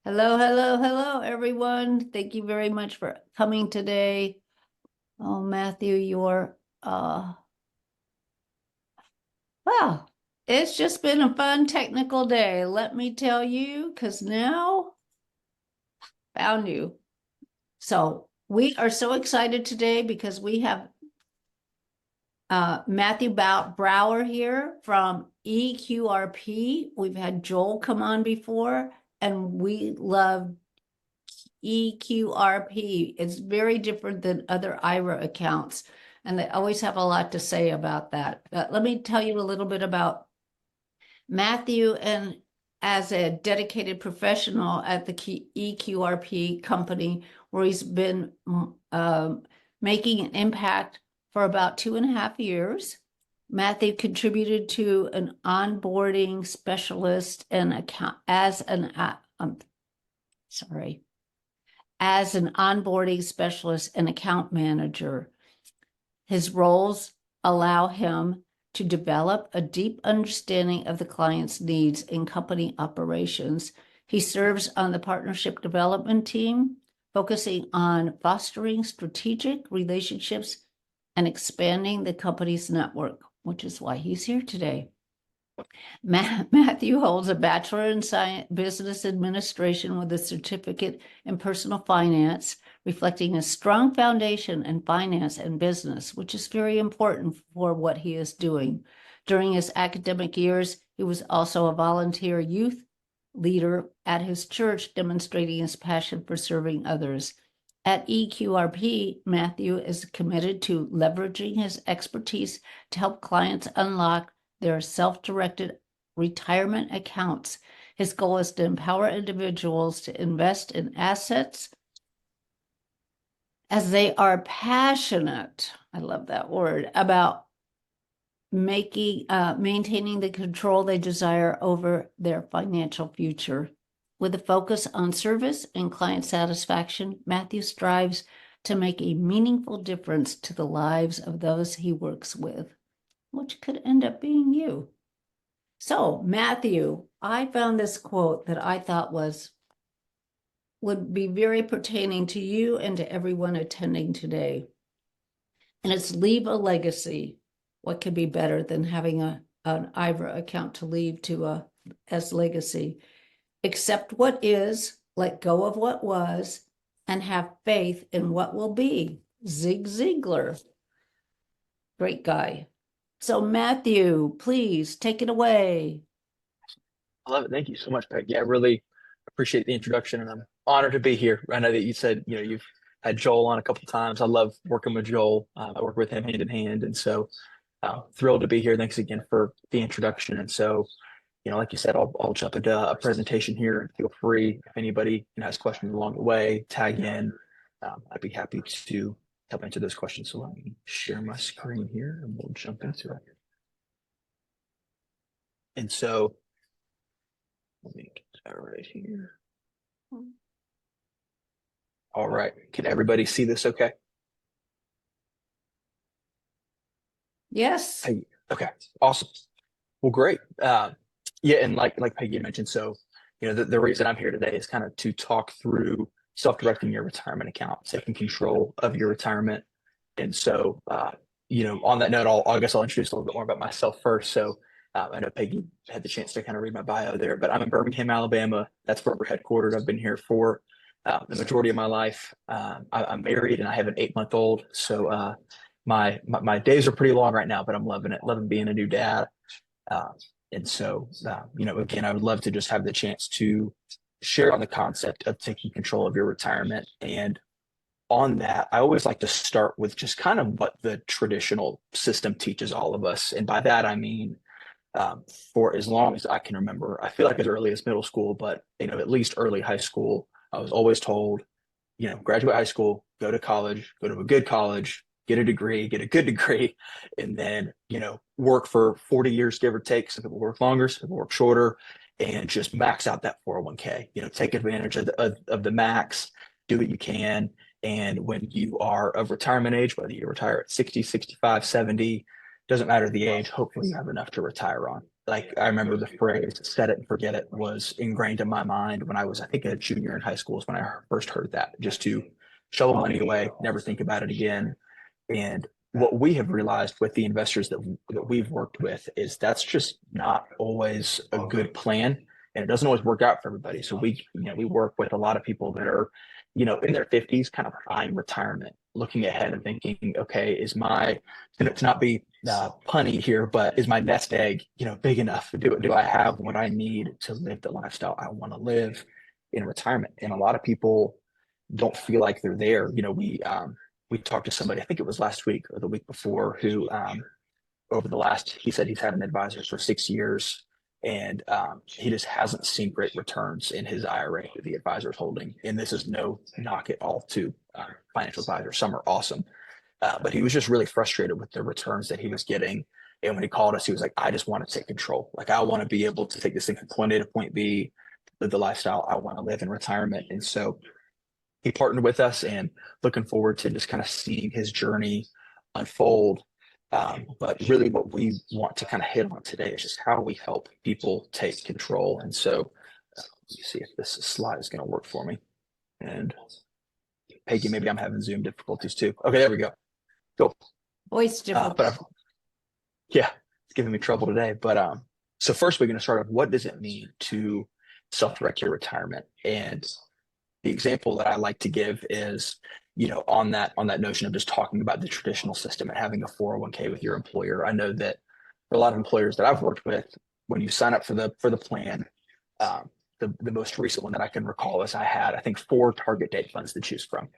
Hello, hello, hello, everyone. Thank you very much for coming today. Oh, Matthew, well, it's just been a fun technical day, let me tell you, because now found you. So we are so excited today because we have Matthew Brauer here from eQRP. We've had Joel come on before, and we love eQRP. It's very different than other IRA accounts, and they always have a lot to say about that. But let me tell you a little bit about Matthew, and as a dedicated professional at the eQRP company, where he's been making an impact for about 2.5 years. Matthew contributed to an onboarding specialist and account as an onboarding specialist and account manager. His roles allow him to develop a deep understanding of the client's needs in company operations. He serves on the partnership development team, focusing on fostering strategic relationships and expanding the company's network, which is why he's here today. Matthew holds a Bachelor in Business Administration with a certificate in Personal Finance, reflecting a strong foundation in finance and business, which is very important for what he is doing. During his academic years, he was also a volunteer youth leader at his church, demonstrating his passion for serving others. At eQRP, Matthew is committed to leveraging his expertise to help clients unlock their self-directed retirement accounts. His goal is to empower individuals to invest in assets as they are passionate, I love that word, about maintaining the control they desire over their financial future. With a focus on service and client satisfaction, Matthew strives to make a meaningful difference to the lives of those he works with, which could end up being you. So, Matthew, I found this quote that I thought would be very pertaining to you and to everyone attending today. And it's leave a legacy. What could be better than having an IRA account to leave as legacy? Accept what is, let go of what was, and have faith in what will be. Zig Ziglar. Great guy. So, Matthew, please take it away. I love it. Thank you so much, Peggy. I really appreciate the introduction, and I'm honored to be here. I know that you said, you've had Joel on a couple of times. I love working with Joel. I work with him hand in hand, and so thrilled to be here. Thanks again for the introduction. And so, like you said, I'll jump into a presentation here, and feel free if anybody has questions along the way, tag in. I'd be happy to help answer those questions. So let me share my screen here, and we'll jump into it. And so, let me get that right here. All right. Can everybody see this okay? Yes. Okay. Awesome. Well, great. Yeah, and like Peggy mentioned, so the reason I'm here today is kind of to talk through self-directing your retirement account, taking control of your retirement. And so on that note, I guess I'll introduce a little bit more about myself first. So I know Peggy had the chance to kind of read my bio there, but I'm in Birmingham, Alabama. That's where we're headquartered. I've been here for the majority of my life. I'm married and I have an 8-month-old. So my days are pretty long right now, but I'm loving it, loving being a new dad. And so, again, I would love to just have the chance to share on the concept of taking control of your retirement. And on that, I always like to start with just kind of what the traditional system teaches all of us. And by that, I mean, for as long as I can remember, I feel like as early as middle school, but, at least early high school, I was always told, graduate high school, go to college, go to a good college, get a degree, get a good degree, and then, work for 40 years, give or take. Some people work longer, some people work shorter, and just max out that 401k, take advantage of the max, do what you can. And when you are of retirement age, whether you retire at 60, 65, 70, doesn't matter the age, hopefully you have enough to retire on. like I remember the phrase "set it and forget it" was ingrained in my mind when I was, I think, a junior in high school is when I first heard that. Just to shovel money away, never think about it again. And what we have realized with the investors that we've worked with is that's just not always a good plan, and it doesn't always work out for everybody. So we work with a lot of people that are, in their 50s, kind of eyeing retirement, looking ahead and thinking, okay, is my, to not be punny here, but is my nest egg, big enough? Do I have what I need to live the lifestyle I want to live in retirement? And a lot of people don't feel like they're there. We talked to somebody, I think it was last week or the week before, who he said he's had an advisor for 6 years, and he just hasn't seen great returns in his IRA that the advisor is holding. And this is no knock at all to financial advisors. Some are awesome. But he was just really frustrated with the returns that he was getting. And when he called us, he was like, I just want to take control. Like, I want to be able to take this thing from point A to point B, live the lifestyle I want to live in retirement. And so he partnered with us, and looking forward to just kind of seeing his journey unfold. But really, what we want to kind of hit on today is just how we help people take control. And so, let me see if this slide is going to work for me. And Peggy, maybe I'm having Zoom difficulties too. Okay, there we go. Cool. Voice difficult. Yeah, it's giving me trouble today. But so first, we're going to start off. What does it mean to self-direct your retirement? And the example that I like to give is, on that notion of just talking about the traditional system and having a 401k with your employer. I know that for a lot of employers that I've worked with, when you sign up for the plan, the most recent one that I can recall is I had, I think, 4 target date funds to choose from.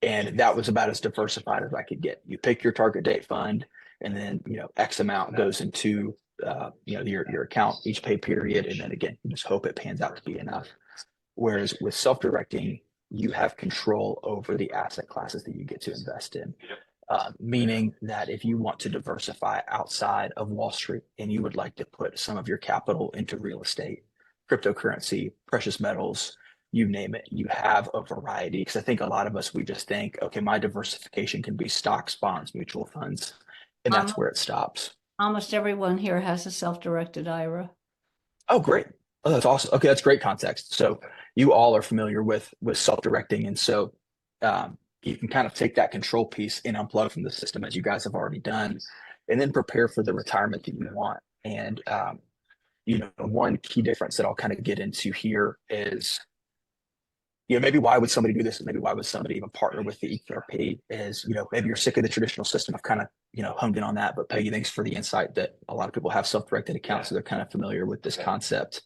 And that was about as diversified as I could get. You pick your target date fund, and then, X amount goes into, your account each pay period. And then again, you just hope it pans out to be enough. Whereas with self-directing, you have control over the asset classes that you get to invest in. Meaning that if you want to diversify outside of Wall Street and you would like to put some of your capital into real estate, cryptocurrency, precious metals, you name it, you have a variety. Because I think a lot of us, we just think, okay, my diversification can be stocks, bonds, mutual funds, and that's where it stops. Almost everyone here has a self-directed IRA. Oh, great. Oh, that's awesome. Okay, that's great context. So you all are familiar with self-directing, and so you can kind of take that control piece and unplug from the system, as you guys have already done, and then prepare for the retirement that you want. And one key difference that I'll kind of get into here is, maybe why would somebody do this, and maybe why would somebody even partner with the eQRP is, maybe you're sick of the traditional system. I've kind of, honed in on that, but Peggy, thanks for the insight that a lot of people have self-directed accounts, so they're kind of familiar with this concept.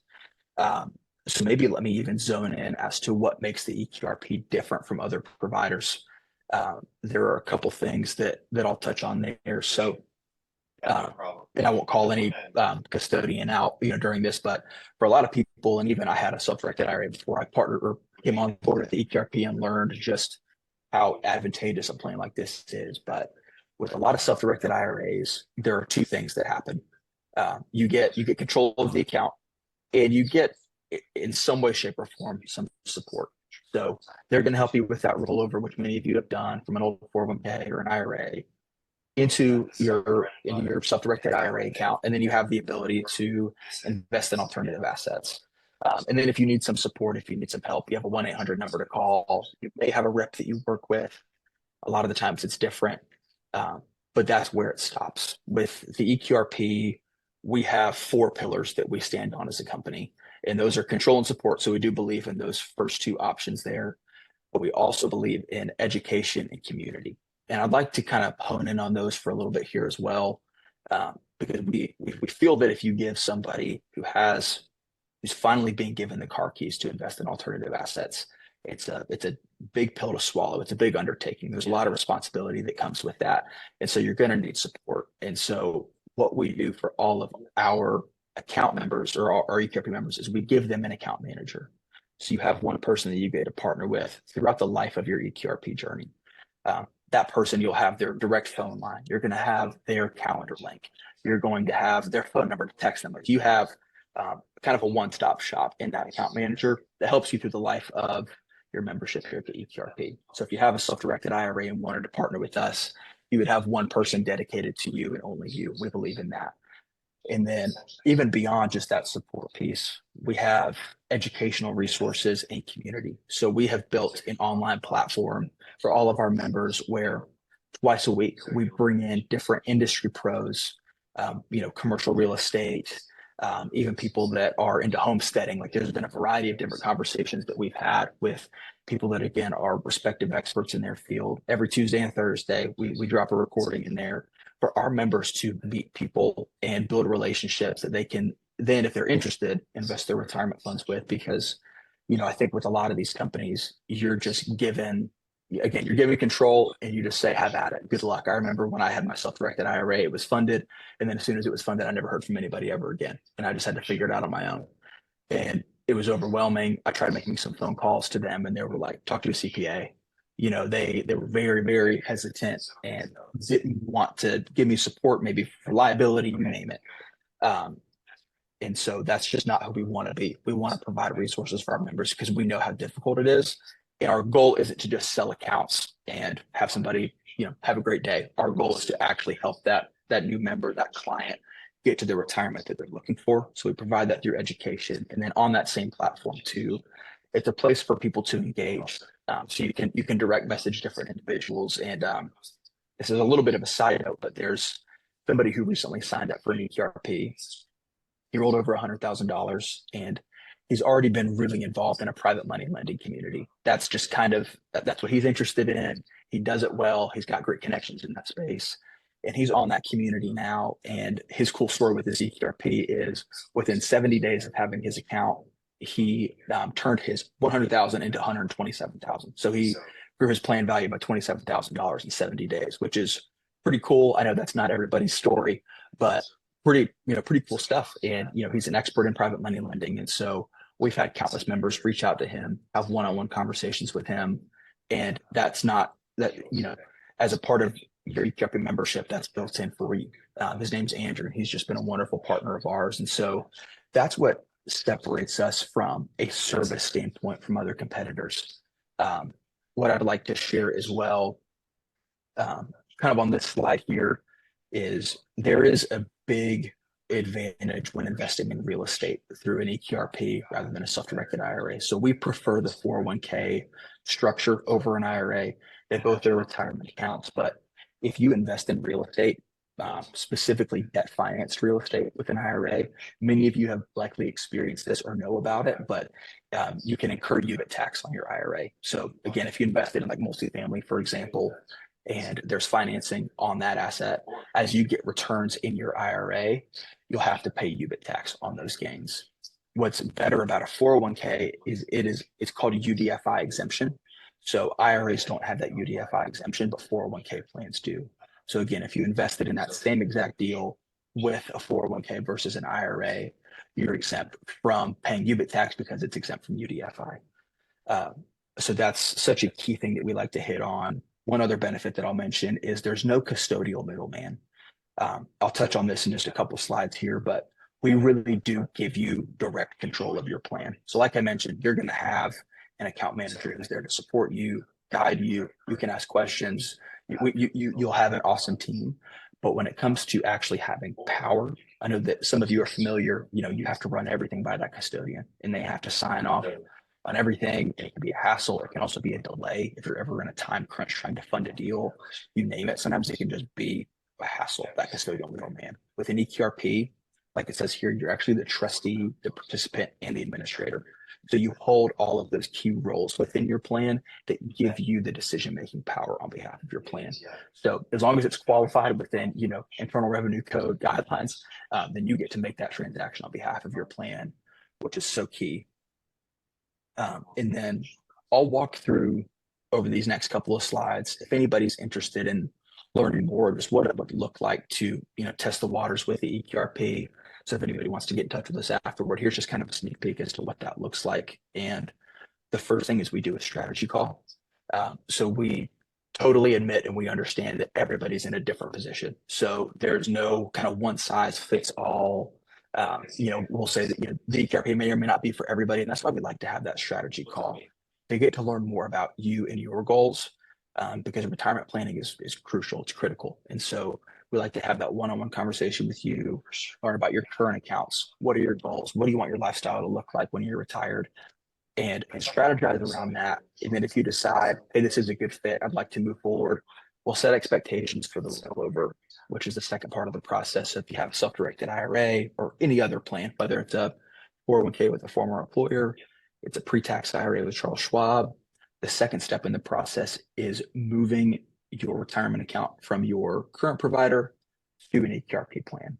So maybe let me even zone in as to what makes the eQRP different from other providers. There are a couple things that I'll touch on there. So, and I won't call any custodian out, during this, but for a lot of people, and even I had a self-directed IRA before I partnered or came on board with the eQRP and learned just how advantageous a plan like this is. But with a lot of self-directed IRAs, there are 2 things that happen. You get control of the account, and you get, in some way, shape, or form, some support. So they're going to help you with that rollover, which many of you have done from an old 401k or an IRA into your self-directed IRA account. And then you have the ability to invest in alternative assets. And then if you need some support, if you need some help, you have a 1-800 number to call. You may have a rep that you work with. A lot of the times it's different, but that's where it stops. With the eQRP, we have 4 pillars that we stand on as a company, and those are control and support. So we do believe in those first 2 options there, but we also believe in education and community. And I'd like to kind of hone in on those for a little bit here as well, because we feel that if you give somebody who's finally being given the car keys to invest in alternative assets, it's a big pill to swallow. It's a big undertaking. There's a lot of responsibility that comes with that, and so you're going to need support. And so what we do for all of our account members or our eQRP members is we give them an account manager. So you have one person that you get to partner with throughout the life of your eQRP journey. That person, you'll have their direct phone line. You're going to have their calendar link. You're going to have their phone number to text them. You have kind of a one-stop shop in that account manager that helps you through the life of your membership here at the eQRP. So if you have a self-directed IRA and wanted to partner with us, you would have one person dedicated to you and only you. We believe in that. And then even beyond just that support piece, we have educational resources and community. So we have built an online platform for all of our members where twice a week we bring in different industry pros, commercial real estate, even people that are into homesteading. Like there's been a variety of different conversations that we've had with people that, again, are respective experts in their field. Every Tuesday and Thursday, we drop a recording in there for our members to meet people and build relationships that they can then, if they're interested, invest their retirement funds with. Because, I think with a lot of these companies, you're just given, again, you're given control and you just say, have at it. Good luck. I remember when I had my self-directed IRA, it was funded. And then as soon as it was funded, I never heard from anybody ever again. And I just had to figure it out on my own. And it was overwhelming. I tried making some phone calls to them and they were like, talk to a CPA. They were very, very hesitant and didn't want to give me support, maybe for liability, you name it. And so that's just not who we want to be. We want to provide resources for our members because we know how difficult it is. And our goal isn't to just sell accounts and have somebody, have a great day. Our goal is to actually help that new member, that client, get to the retirement that they're looking for. So we provide that through education. And then on that same platform too, it's a place for people to engage. So you can direct message different individuals. And this is a little bit of a side note, but there's somebody who recently signed up for an eQRP. He rolled over $100,000 and he's already been really involved in a private money lending community. That's just that's what he's interested in. He does it well. He's got great connections in that space. And he's on that community now. And his cool story with his eQRP is within 70 days of having his account, he turned his 100,000 into 127,000. So he grew his plan value by $27,000 in 70 days, which is pretty cool. I know that's not everybody's story, but pretty cool stuff. And, he's an expert in private money lending. And so we've had countless members reach out to him, have one-on-one conversations with him. And that's not that, as a part of your eQRP membership, that's built in for you. His name's Andrew. He's just been a wonderful partner of ours. And so that's what separates us from a service standpoint from other competitors. What I'd like to share as well, kind of on this slide here, is there is a big advantage when investing in real estate through an eQRP rather than a self-directed IRA. So we prefer the 401k structure over an IRA. They both are retirement accounts, but if you invest in real estate, specifically debt financed real estate with an IRA, many of you have likely experienced this or know about it, but you can incur UBIT tax on your IRA. So again, if you invested in like multifamily, for example, and there's financing on that asset, as you get returns in your IRA, you'll have to pay UBIT tax on those gains. What's better about a 401k is it's called a UDFI exemption. So IRAs don't have that UDFI exemption, but 401k plans do. So again, if you invested in that same exact deal with a 401k versus an IRA, you're exempt from paying UBIT tax because it's exempt from UDFI. So that's such a key thing that we like to hit on. One other benefit that I'll mention is there's no custodial middleman. I'll touch on this in just a couple slides here, but we really do give you direct control of your plan. So like I mentioned, you're going to have an account manager who's there to support you, guide you. You can ask questions. You'll have an awesome team. But when it comes to actually having power, I know that some of you are familiar, you have to run everything by that custodian and they have to sign off on everything. It can be a hassle. It can also be a delay if you're ever in a time crunch trying to fund a deal, you name it. Sometimes it can just be a hassle, that custodial middleman. With an eQRP, like it says here, you're actually the trustee, the participant, and the administrator. So you hold all of those key roles within your plan that give you the decision-making power on behalf of your plan. So as long as it's qualified within, Internal Revenue Code guidelines, then you get to make that transaction on behalf of your plan, which is so key. And then I'll walk through over these next couple of slides. If anybody's interested in learning more, just what it would look like to, test the waters with the eQRP. So if anybody wants to get in touch with us afterward, here's just kind of a sneak peek as to what that looks like. And the first thing is we do a strategy call. So we totally admit and we understand that everybody's in a different position. So there's no kind of one size fits all. We'll say that the eQRP may or may not be for everybody, and that's why we like to have that strategy call. They get to learn more about you and your goals, because retirement planning is crucial, it's critical. And so We like to have that one-on-one conversation with you, learn about your current accounts. What are your goals? What do you want your lifestyle to look like when you're retired? And strategize around that. And then if you decide, hey, this is a good fit, I'd like to move forward, we'll set expectations for the rollover, which is the second part of the process. So if you have a self-directed IRA or any other plan, whether it's a 401k with a former employer, it's a pre-tax IRA with Charles Schwab, the second step in the process is moving your retirement account from your current provider to an eQRP plan.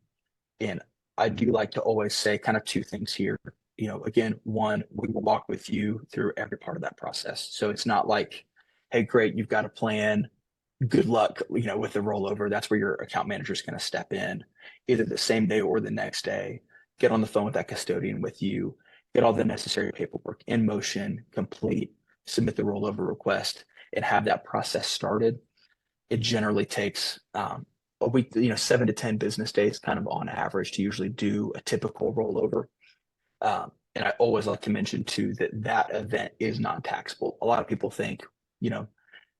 And I do like to always say kind of two things here. Again, one, we will walk with you through every part of that process. So it's not like, hey, great, you've got a plan. Good luck, with the rollover. That's where your account manager is going to step in either the same day or the next day, get on the phone with that custodian with you, get all the necessary paperwork in motion, complete, submit the rollover request, and have that process started. It generally takes a week, 7 to 10 business days, kind of on average, to usually do a typical rollover. And I always like to mention too that event is non-taxable. A lot of people think,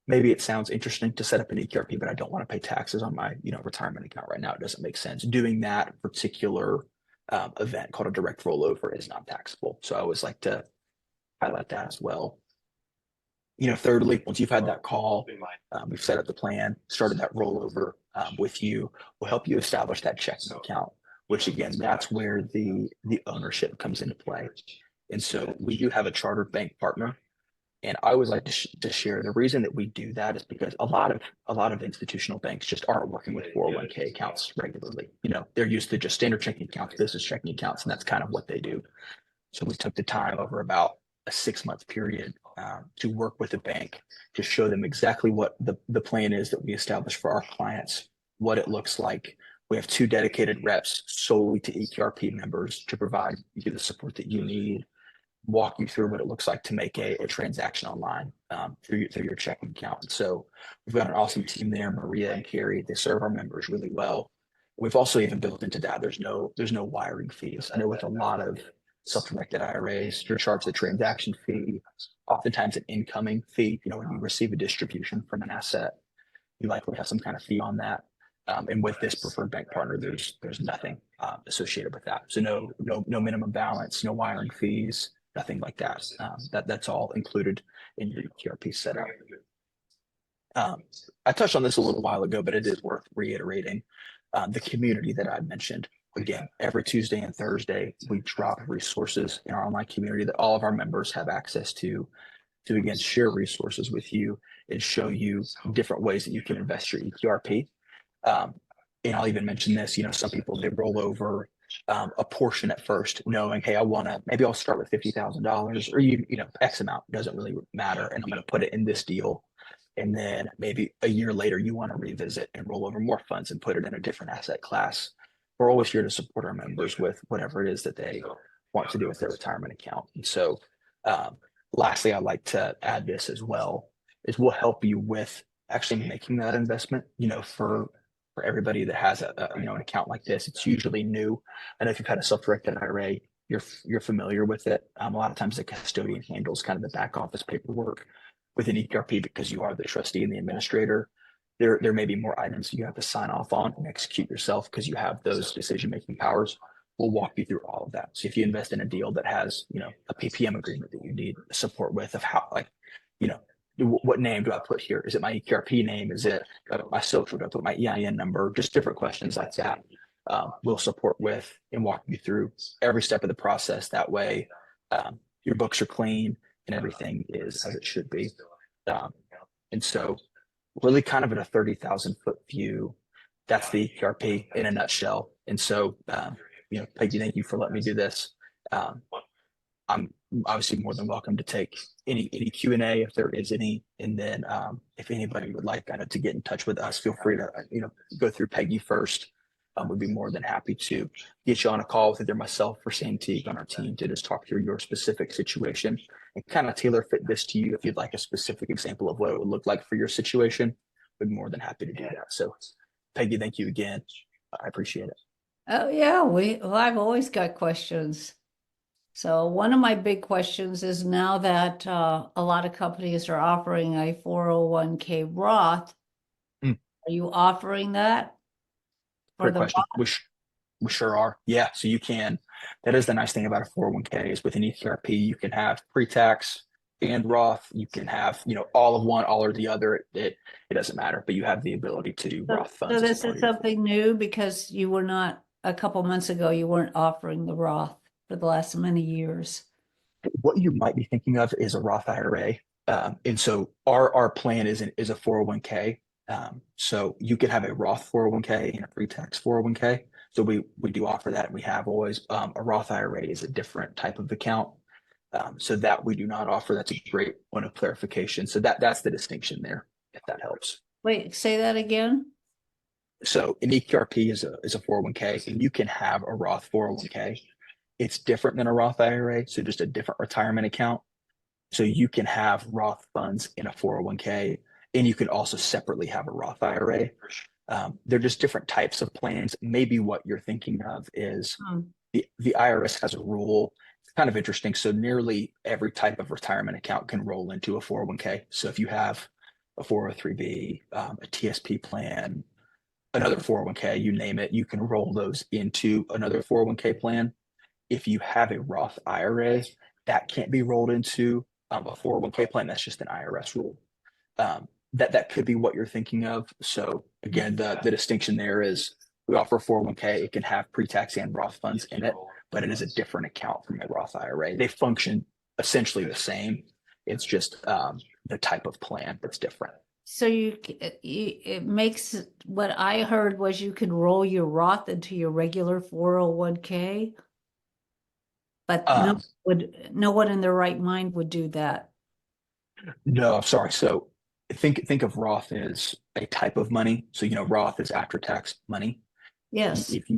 maybe it sounds interesting to set up an eQRP, but I don't want to pay taxes on my, retirement account right now. It doesn't make sense. Doing that particular event called a direct rollover is non-taxable. So I always like to highlight that as well. Thirdly, once you've had that call, we've set up the plan, started that rollover with you, we'll help you establish that checking account, which again, that's where the ownership comes into play. And so we do have a chartered bank partner. And I always like to share the reason that we do that is because a lot of institutional banks just aren't working with 401k accounts regularly. They're used to just standard checking accounts, business checking accounts, and that's kind of what they do. So we took the time over about a 6-month period to work with the bank to show them exactly what the plan is that we established for our clients, what it looks like. We have 2 dedicated reps solely to eQRP members to provide you the support that you need, walk you through what it looks like to make a transaction online through your checking account. And so we've got an awesome team there, Maria and Carrie. They serve our members really well. We've also even built into that. There's no wiring fees. I know with a lot of self-directed IRAs, you're charged a transaction fee, oftentimes an incoming fee. When you receive a distribution from an asset, you likely have some kind of fee on that. And with this preferred bank partner, there's nothing associated with that. So no minimum balance, no wiring fees, nothing like that. That's all included in your eQRP setup. I touched on this a little while ago, but it is worth reiterating. The community that I mentioned, again, every Tuesday and Thursday, we drop resources in our online community that all of our members have access to again, share resources with you and show you different ways that you can invest your eQRP. And I'll even mention this, some people, they roll over a portion at first, knowing, hey, maybe I'll start with $50,000 or X amount, doesn't really matter. And I'm going to put it in this deal. And then maybe a year later, you want to revisit and roll over more funds and put it in a different asset class. We're always here to support our members with whatever it is that they want to do with their retirement account. And so lastly, I'd like to add this as well, is we'll help you with actually making that investment, for everybody that has an account like this. It's usually new. I know if you've had a self-directed IRA, you're familiar with it. A lot of times the custodian handles kind of the back office paperwork with an eQRP because you are the trustee and the administrator. There may be more items you have to sign off on and execute yourself because you have those decision-making powers. We'll walk you through all of that. So if you invest in a deal that has, a PPM agreement that you need support with, of how, what name do I put here? Is it my eQRP name? Is it my social? Do I put my EIN number? Just different questions like that. We'll support with and walk you through every step of the process. That way, your books are clean and everything is as it should be. And so really kind of at a 30,000 foot view, that's the eQRP in a nutshell. And so, Peggy, thank you for letting me do this. I'm obviously more than welcome to take any Q&A if there is any. And then if anybody would like to get in touch with us, feel free to, go through Peggy first. We'd be more than happy to get you on a call with either myself or Sam Teague on our team to just talk through your specific situation and kind of tailor fit this to you. If you'd like a specific example of what it would look like for your situation, we'd be more than happy to do that. So Peggy, thank you again. I appreciate it. Oh yeah, I've always got questions. So one of my big questions is now that a lot of companies are offering a 401k Roth, Mm. are you offering that? for Great the question. We sure are. Yeah. So you can, that is the nice thing about a 401k is with an eQRP, you can have pre-tax and Roth. You can have, all of one, all or the other. It doesn't matter, but you have the ability to do So, Roth so funds as a this part is of your. something new because you were not, a couple months ago, you weren't offering the Roth for the last many years. What you might be thinking of is a Roth IRA. And so our plan is a 401k. So you could have a Roth 401k and a pre-tax 401k. So we do offer that. We have always a Roth IRA is a different type of account. So that we do not offer. That's a great point of clarification. So that's the distinction there, if that helps. Wait, say that again? So an eQRP is a 401k, and you can have a Roth 401k. It's different than a Roth IRA, so just a different retirement account. So you can have Roth funds in a 401k, and you can also separately have a Roth IRA. They're just different types of plans. Maybe what you're thinking of is Hmm. the IRS has a rule. It's kind of interesting. So nearly every type of retirement account can roll into a 401k. So if you have a 403b, a TSP plan, another 401k, you name it, you can roll those into another 401k plan. If you have a Roth IRA, that can't be rolled into a 401k plan. That's just an IRS rule. That could be what you're thinking of. So again, the distinction there is we offer a 401k. It can have pre-tax and Roth funds in it, but it is a different account from a Roth IRA. They function essentially the same. It's just the type of plan that's different. So it makes, what I heard was you could roll your Roth into your regular 401k, but Um, no one in their right mind would do that. no, I'm sorry. So think of Roth as a type of money. So Roth is after tax money. Yes, If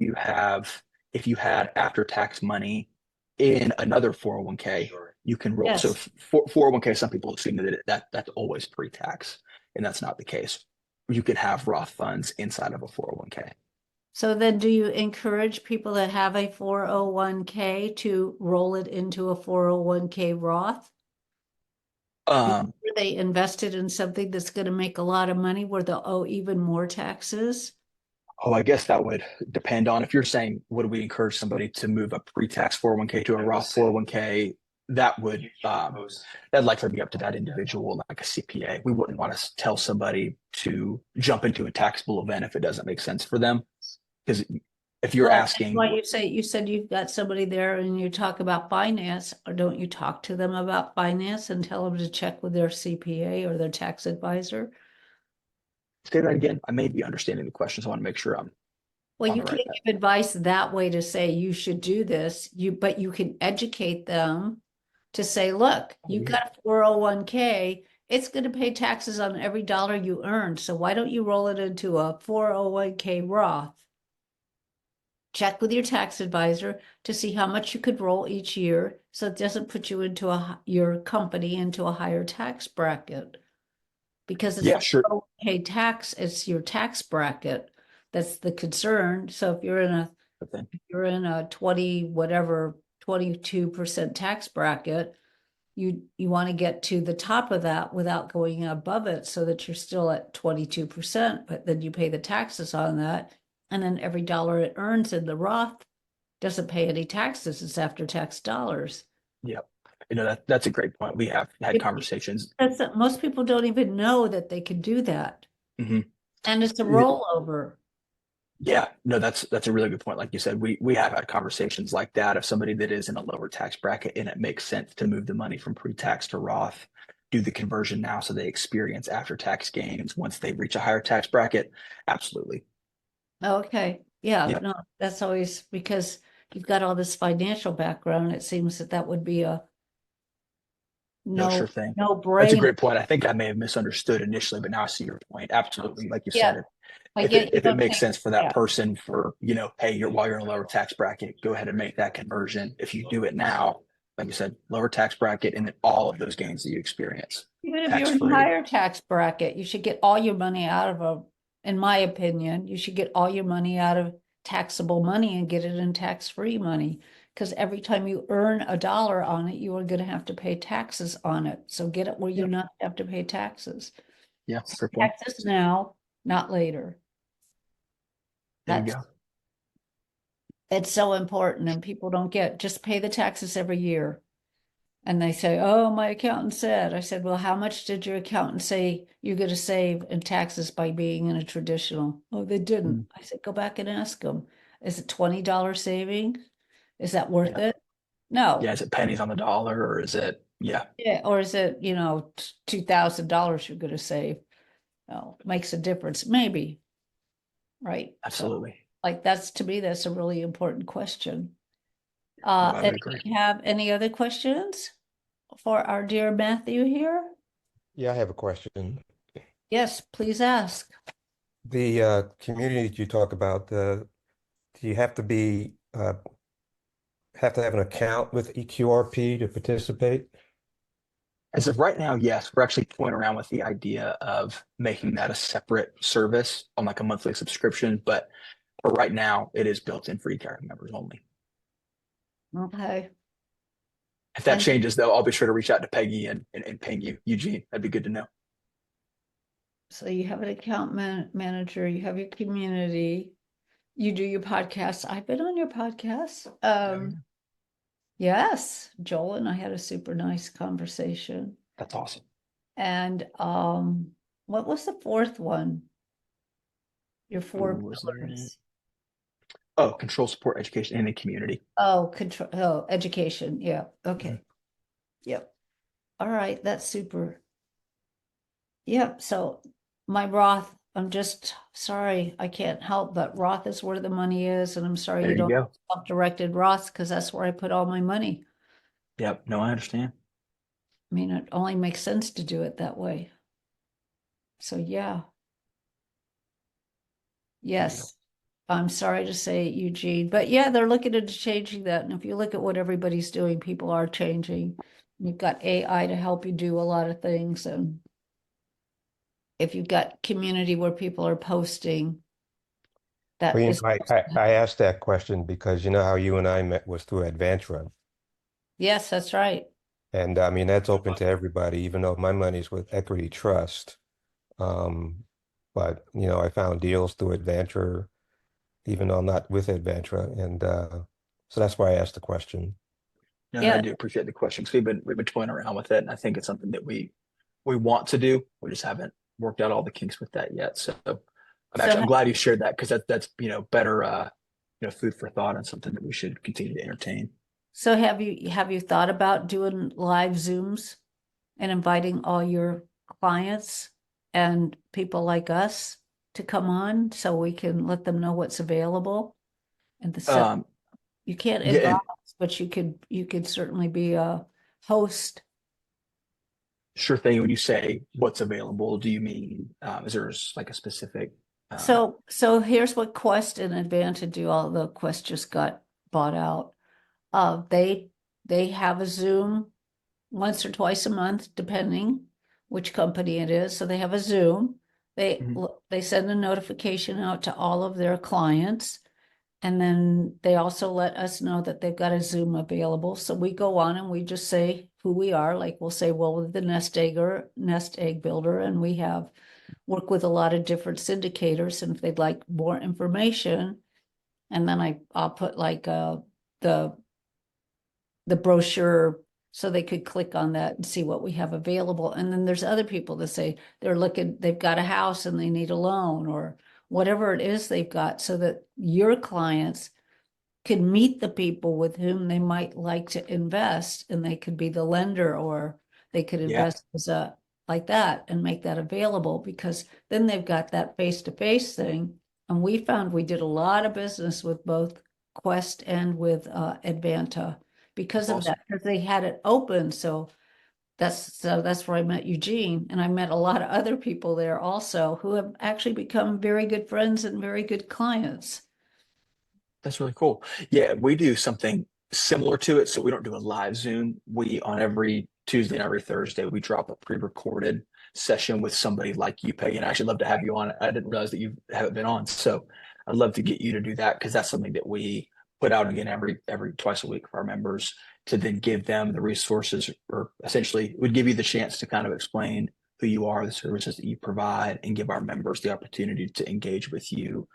you had after tax money in another 401k, you can roll. So yes. 401k, some people assume that's always pre-tax, and that's not the case. You can have Roth funds inside of a 401k. So then do you encourage people that have a 401k to roll it into a 401k Roth? Um, Before they invested in something that's going to make a lot of money where they'll owe even more taxes? oh, I guess that would depend on if you're saying, would we encourage somebody to move a pre-tax 401k to a Roth 401k? That would that'd likely be up to that individual, like a CPA. We wouldn't want to tell somebody to jump into a taxable event if it doesn't make sense for them. Because if you're Well, that's asking, why you said you've got somebody there and you talk about finance, or don't you talk to them about finance and tell them to check with their CPA or their tax advisor? say that again, I may be understanding the question, so I want to make sure I'm Well, on you the right can't path. give advice that way to say you should do this, but you can educate them to say, look, Oh, you've yeah. got a 401k, it's going to pay taxes on every dollar you earn. So why don't you roll it into a 401k Roth? Check with your tax advisor to see how much you could roll each year so it doesn't put you into your company into a higher tax bracket. Because it's Yeah, the sure. 401k tax, it's your tax bracket that's the concern. So if you're in a 20 whatever 22% tax bracket, you want to get to the top of that without going above it so that you're still at 22%, but then you pay the taxes on that. And then every dollar it earns in the Roth doesn't pay any taxes. It's after tax dollars. Yeah. That's a great point. We have had It, conversations. most people don't even know that they can do that. Mhm. And it's a rollover. Yeah, no, that's a really good point. Like you said, we have had conversations like that of somebody that is in a lower tax bracket and it makes sense to move the money from pre-tax to Roth, do the conversion now so they experience after tax gains once they reach a higher tax bracket. Absolutely. Okay. Yeah, Yeah, no, that's always because you've got all this financial background. It seems that would be a no, no, sure thing. no That's a brainer. great point. I think I may have misunderstood initially, but now I see your point. Absolutely. Like you Yeah, said, I if get it you if it don't makes think, sense for that yeah. person for, hey, while you're in a lower tax bracket, go ahead and make that conversion. If you do it now, like you said, lower tax bracket and then all of those gains that you experience Even if tax you're in a free. higher tax bracket, you should get all your money out of in my opinion, you should get all your money out of taxable money and get it in tax-free money. Because every time you earn a dollar on it, you are going to have to pay taxes on it. So get it where you Yeah. not have to pay taxes. Yeah. Fair point. Taxes now, not later. There you That's go. it's so important, and people don't get just pay the taxes every year. And they say, oh, my accountant said. I said, well, how much did your accountant say you're going to save in taxes by being in a traditional? Oh, they didn't. Mm, I said, go back and ask them. Is it $20 saving? Is that worth yeah. it? Yeah. No. Is it pennies on the dollar or is it? Yeah, Yeah. Or is it, $2,000 you're going to save? No, makes a difference. Maybe. Right. So, absolutely. like, that's to me, that's a really important question. No, I would agree. Anybody have any other questions for our dear Matthew here? Yeah, I have a question. Yes, please ask. The community that you talk about, do you have to have an account with eQRP to participate? As of right now, yes, we're actually toying around with the idea of making that a separate service on like a monthly subscription. But for right now, it is built in for eCarry members only. Okay. If that And changes, though, I'll be sure to reach out to Peggy and ping you, Eugene. That'd be good to know. so you have an account manager, you have your community, you do your podcasts. I've been on your podcast. Oh, yeah. Yes, Joel and I had a super nice conversation. That's awesome. And what was the fourth one? Your four Ooh, was there any? pillars. Oh, control, support, education, and the community. Oh, control, oh, education. Yeah. Mhm. Okay. Yep. All right. That's super. Yep. So my Roth, I'm just sorry, I can't help, but Roth is where the money is. And I'm sorry There you you don't go. self-directed Roth because that's where I put all my money. Yep. No, I understand. I mean, it only makes sense to do it that way. So yeah, There you go. yes. I'm sorry to say, Eugene, but yeah, they're looking into changing that. And if you look at what everybody's doing, people are changing. You've got AI to help you do a lot of things. And if you've got community where people are posting, Well, that is, I asked that question because you know how you and I met was through Advantra. yes, that's right. And I mean, that's open to everybody, even though my money's with Equity Trust. Um, but, I found deals through Advantra, even though I'm not with Advantra. And so that's why I asked the question. No, and I Yeah. do appreciate the question because we've been toying around with it, and I think it's something that we want to do. We just haven't worked out all the kinks with that yet. So So, I'm glad you shared that because that's better food for thought and something that we should continue to entertain. so have you thought about doing live Zooms and inviting all your clients and people like us to come on so we can let them know what's available and the set. Um, You can't yeah, advise, and but you could certainly be a host. sure thing. When you say what's available, do you mean is there like a specific? Um, So here's what Quest and Advanta do, although Quest just got bought out. They have a Zoom once or twice a month, depending which company it is. So they have a Zoom. They mhm. they send a notification out to all of their clients. And then they also let us know that they've got a Zoom available. So we go on and we just say who we are. Like we'll say, well, we're the nest egg builder, and we have work with a lot of different syndicators. And if they'd like more information, and then I'll put like the the brochure so they could click on that and see what we have available. And then there's other people that say they've got a house and they need a loan or whatever it is they've got, so that your clients can meet the people with whom they might like to invest, and they could be the lender, or they could Yeah, invest as a like that and make that available, because then they've got that face-to-face thing. And we found we did a lot of business with both Quest and with Advanta because that's of awesome. that, because they had it open. So that's where I met Eugene, and I met a lot of other people there also who have actually become very good friends and very good clients. That's really cool. Yeah, we do something similar to it. So we don't do a live Zoom. We on every Tuesday and every Thursday we drop a pre-recorded session with somebody like you, Peggy. And I actually love to have you on. I didn't realize that you haven't been on. So I'd love to get you to do that because that's something that we put out again every twice a week for our members to then give them the resources, or essentially would give you the chance to kind of explain who you are, the services that you provide, and give our members the opportunity to engage with you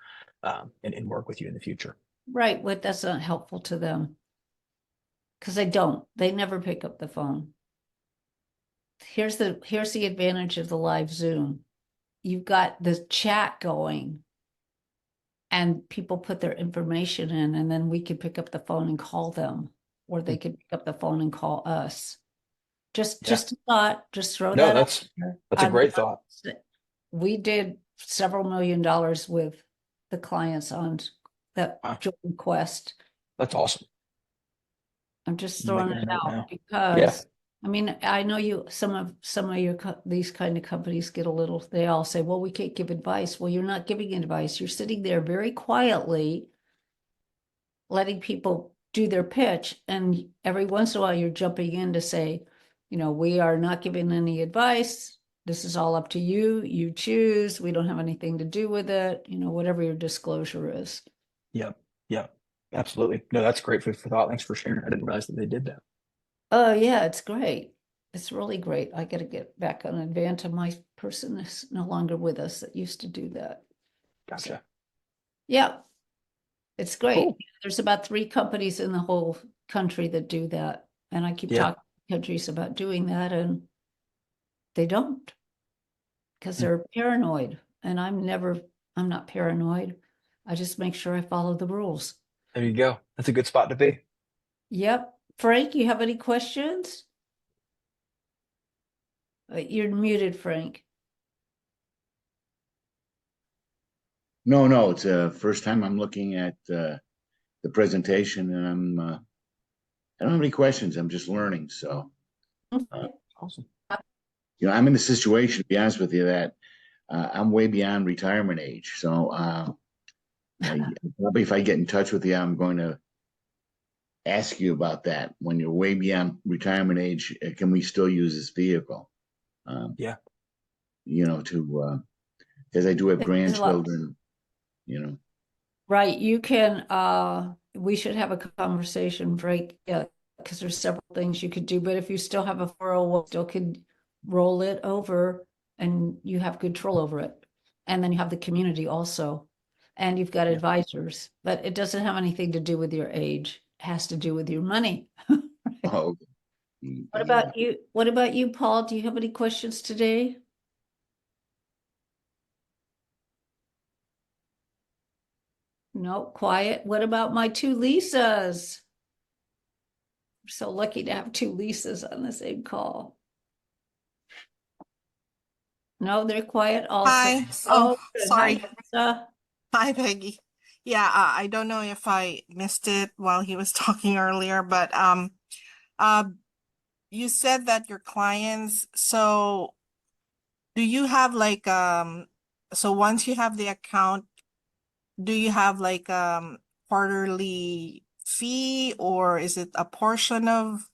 and work with you in the future. Right, what that's not helpful to them. Because they never pick up the phone. Here's the advantage of the live Zoom. You've got the chat going and people put their information in, and then we can pick up the phone and call them, or they could pick up the phone and call us. Just a thought, just throw No, that out that's there. a great thought. We did several $1 million with the clients on that Wow. joint quest. That's awesome. I'm just I'm throwing making a it note out now. because I mean, I know some of your these kind of companies get a little, they all say, well, we can't give advice. Well, you're not giving advice. You're sitting there very quietly letting people do their pitch. And every once in a while you're jumping in to say, we are not giving any advice. This is all up to you. You choose. We don't have anything to do with it. Whatever your disclosure is. Yep. Yep. Absolutely. No, that's great food for thought. Thanks for sharing. I didn't realize that they did that. Oh yeah, it's great. It's really great. I got to get back on Advanta. My person is no longer with us that used to do that. Gotcha. Yeah, it's great. Cool. There's about 3 companies in the whole country that do that. And I keep talking to countries about doing that, and they don't, because they're paranoid. And I'm not paranoid. I just make sure I follow the rules. There you go. That's a good spot to be. Yep. Frank, you have any questions? You're muted, Frank. No, it's the first time I'm looking at the presentation, and I don't have any questions. I'm just learning. So, Awesome. I'm in a situation, to be honest with you, that I'm way beyond retirement age. So, probably if I get in touch with you, I'm going to ask you about that. When you're way beyond retirement age, can we still use this vehicle? Yeah. Because I do have grandchildren, Right, you can, we should have a conversation, Frank, because there's several things you could do, but if you still have a 401, still could roll it over and you have control over it. And then you have the community also, and you've got advisors, but it doesn't have anything to do with your age. It has to do with your money. Oh, What about you? What about you, Paul? Do you have any questions today? No, quiet. What about my 2 Lisas? I'm so lucky to have 2 Lisas on the same call. No, they're quiet also. Hi. Oh, Oh, good. sorry. Hi, Lisa. Hi, Peggy. Yeah, I don't know if I missed it while he was talking earlier, but you said that your clients, so do you have like so once you have the account, do you have like quarterly fee, or is it a portion of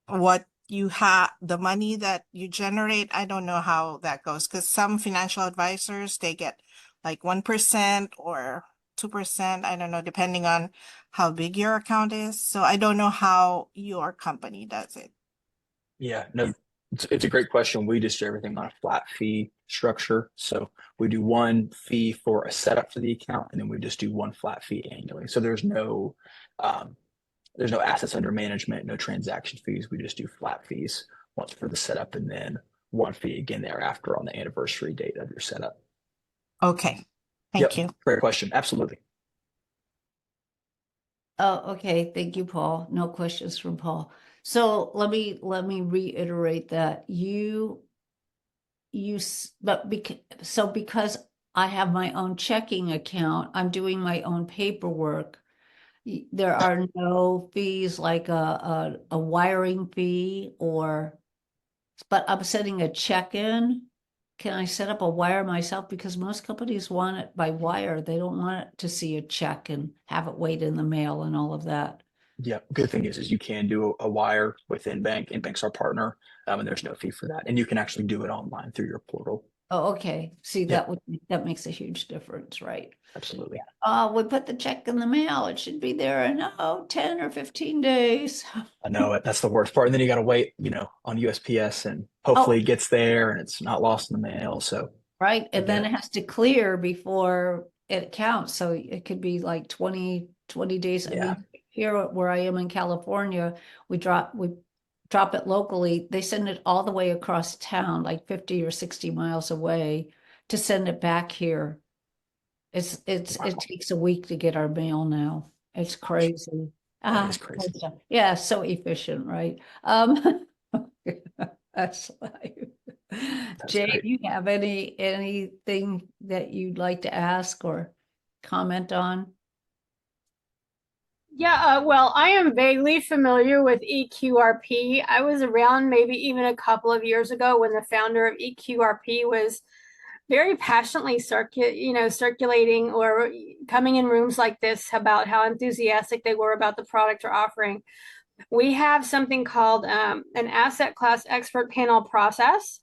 what you have, the money that you generate? I don't know how that goes, because some financial advisors, they get like 1% or 2%. I don't know, depending on how big your account is. So I don't know how your company does it. Yeah, no, it's a great question. We just do everything on a flat fee structure. So we do one fee for a setup for the account, and then we just do one flat fee annually. So there's no assets under management, no transaction fees. We just do flat fees once for the setup, and then one fee again thereafter on the anniversary date of your setup. Okay, thank you. Great question. Absolutely. Oh, okay. Thank you, Paul. No questions from Paul. So let me reiterate that because I have my own checking account, I'm doing my own paperwork. There are no fees like a wiring fee but I'm sending a check in. Can I set up a wire myself? Because most companies want it by wire. They don't want it to see a check and have it wait in the mail and all of that. Yeah. Good thing is you can do a wire within bank, and bank's our partner, and there's no fee for that. And you can actually do it online through your portal. Oh, okay. See, Yeah. that makes a huge difference, right? Absolutely. We put the check in the mail. It should be there in 10 or 15 days. I know it. That's the worst part. And then you got to wait, on USPS, and hopefully it gets there and it's not lost in the mail. So right? And then Yeah. it has to clear before it counts. So it could be like 20 days. I Yeah. mean, here where I am in California, we drop it locally. They send it all the way across town, like 50 or 60 miles away, to send it back here. It takes a week to get our mail now. It's crazy. That is crazy. Yeah, so efficient, right? That's life. Jay, great. do you have anything that you'd like to ask or comment on? Yeah, well, I am vaguely familiar with eQRP. I was around maybe even a couple of years ago when the founder of eQRP was very passionately circulating or coming in rooms like this about how enthusiastic they were about the product or offering. We have something called an asset class expert panel process,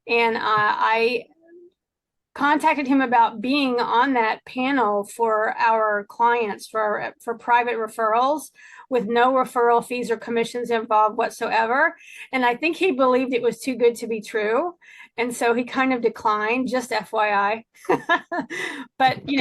and I contacted him about being on that panel for our clients for private referrals with no referral fees or commissions involved whatsoever. And I think he believed it was too good to be true. And so he kind of declined, just FYI. But you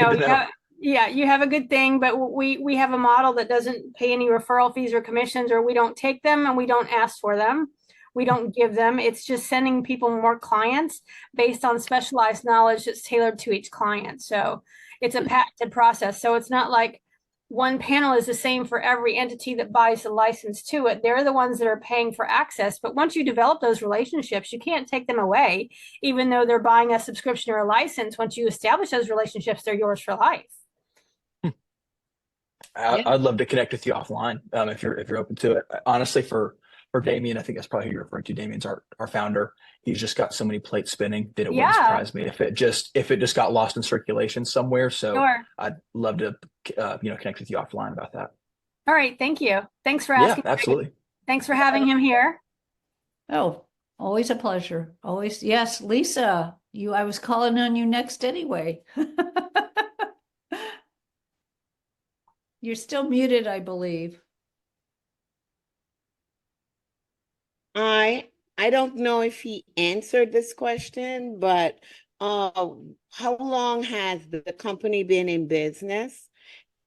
you have a good thing, but we have a model that doesn't pay any referral fees or commissions, or we don't take them and we don't ask for them. We don't give them. It's just sending people more clients based on specialized knowledge that's tailored to each client. So it's a patented process. So it's not like one panel is the same for every entity that buys the license to it. They're the ones that are paying for access. But once you develop those relationships, you can't take them away, even though they're buying a subscription or a license. Once you establish those relationships, they're yours for life. I'd love to connect with you offline if you're open to it. Honestly, for Damien, I think that's probably who you're referring to. Damien's our founder. He's just got so many plates spinning that it wouldn't surprise me if it just got lost in circulation somewhere. So Sure. I'd love to connect with you offline about that. All right. Thank you. Thanks for asking. Yeah, absolutely. Thanks for having him here. Oh, always a pleasure. Always. Yes, Lisa, I was calling on you next anyway. You're still muted, I believe. I don't know if he answered this question, but how long has the company been in business?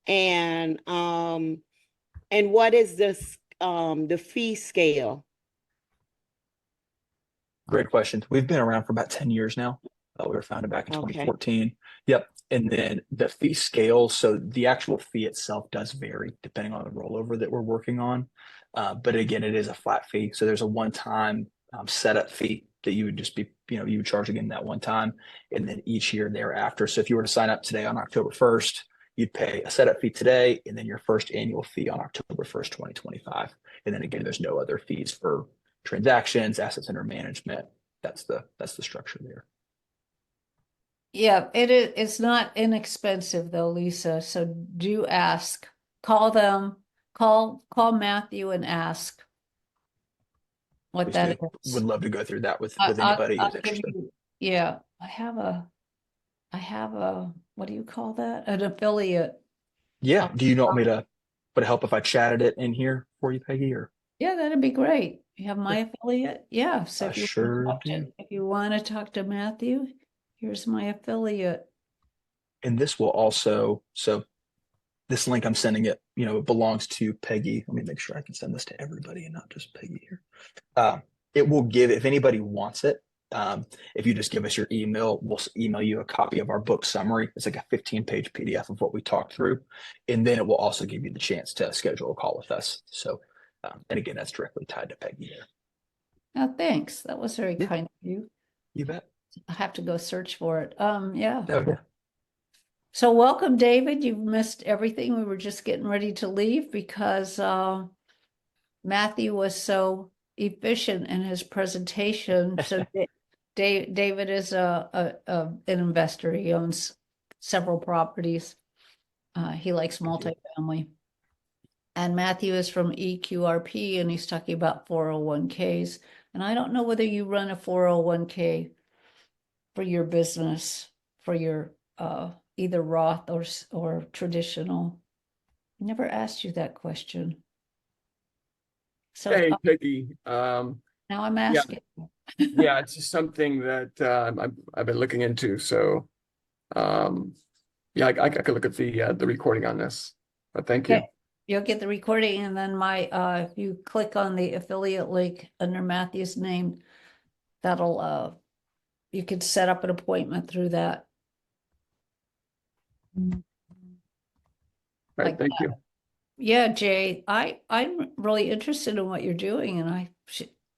And what is the fee scale? Great question. We've been around for about 10 years now. We were founded back in Okay. 2014. Yep. And then the fee scale. So the actual fee itself does vary depending on the rollover that we're working on. But again, it is a flat fee. So there's a one-time setup fee that you would just be, you would charge again that one time. And then each year thereafter. So if you were to sign up today on October 1st, you'd pay a setup fee today, and then your first annual fee on October 1st, 2025. And then again, there's no other fees for transactions, assets under management. That's the structure there. Yeah, it is. It's not inexpensive though, Lisa. So do ask. Call them. Call Matthew and ask what Please that do. is. Would love to go through that with I'll anybody who's give interested. yeah, I have a what do you call that? An affiliate. Yeah. Do you want me to? Would it help if I chatted it in here for you, Peggy? Or Yeah, that'd be great. You have my affiliate? Yeah. So I if you sure want to do. if you want to talk to Matthew, here's my affiliate. And this will also, so this link I'm sending it, it belongs to Peggy. Let me make sure I can send this to everybody and not just Peggy here. It will give, if anybody wants it, if you just give us your email, we'll email you a copy of our book summary. It's like a 15-page PDF of what we talked through. And then it will also give you the chance to schedule a call with us. So, and again, that's directly tied to Peggy there. Oh, thanks. That was very kind of you. You bet. I have to go search for it. Yeah. Okay. So welcome, David. You've missed everything. We were just getting ready to leave because Matthew was so efficient in his presentation. So David is an investor. He owns several properties. He likes multifamily. And Matthew is from eQRP, and he's talking about 401ks. And I don't know whether you run a 401k for your business, for your either Roth or traditional. I never asked you that question. So Hey, Peggy. now I'm asking. Yeah, it's just something that I've been looking into. So, yeah, I could look at the recording on this. But thank you. Okay. You'll get the recording, and then if you click on the affiliate link under Matthew's name, that'll you can set up an appointment through that. All right, Like thank you. Yeah, Jay, I'm really interested in what you're doing, and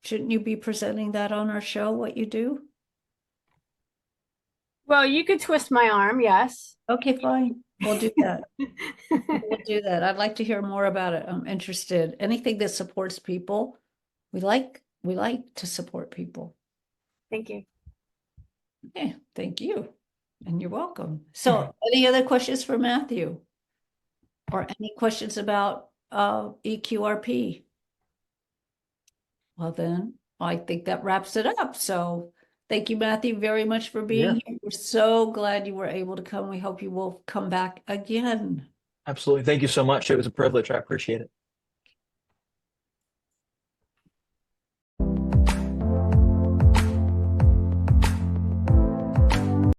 shouldn't you be presenting that on our show, what you do? Well, you could twist my arm, yes. Okay, fine. We'll do that. We'll do that. I'd like to hear more about it. I'm interested. Anything that supports people. We like to support people. Thank you. Okay, thank you. And you're welcome. So any other questions for Matthew? Or any questions about eQRP? Well, then I think that wraps it up. So thank you, Matthew, very much for being here. We're so glad you were able to come. We hope you will come back again. Absolutely. Thank you so much. It was a privilege. I appreciate it.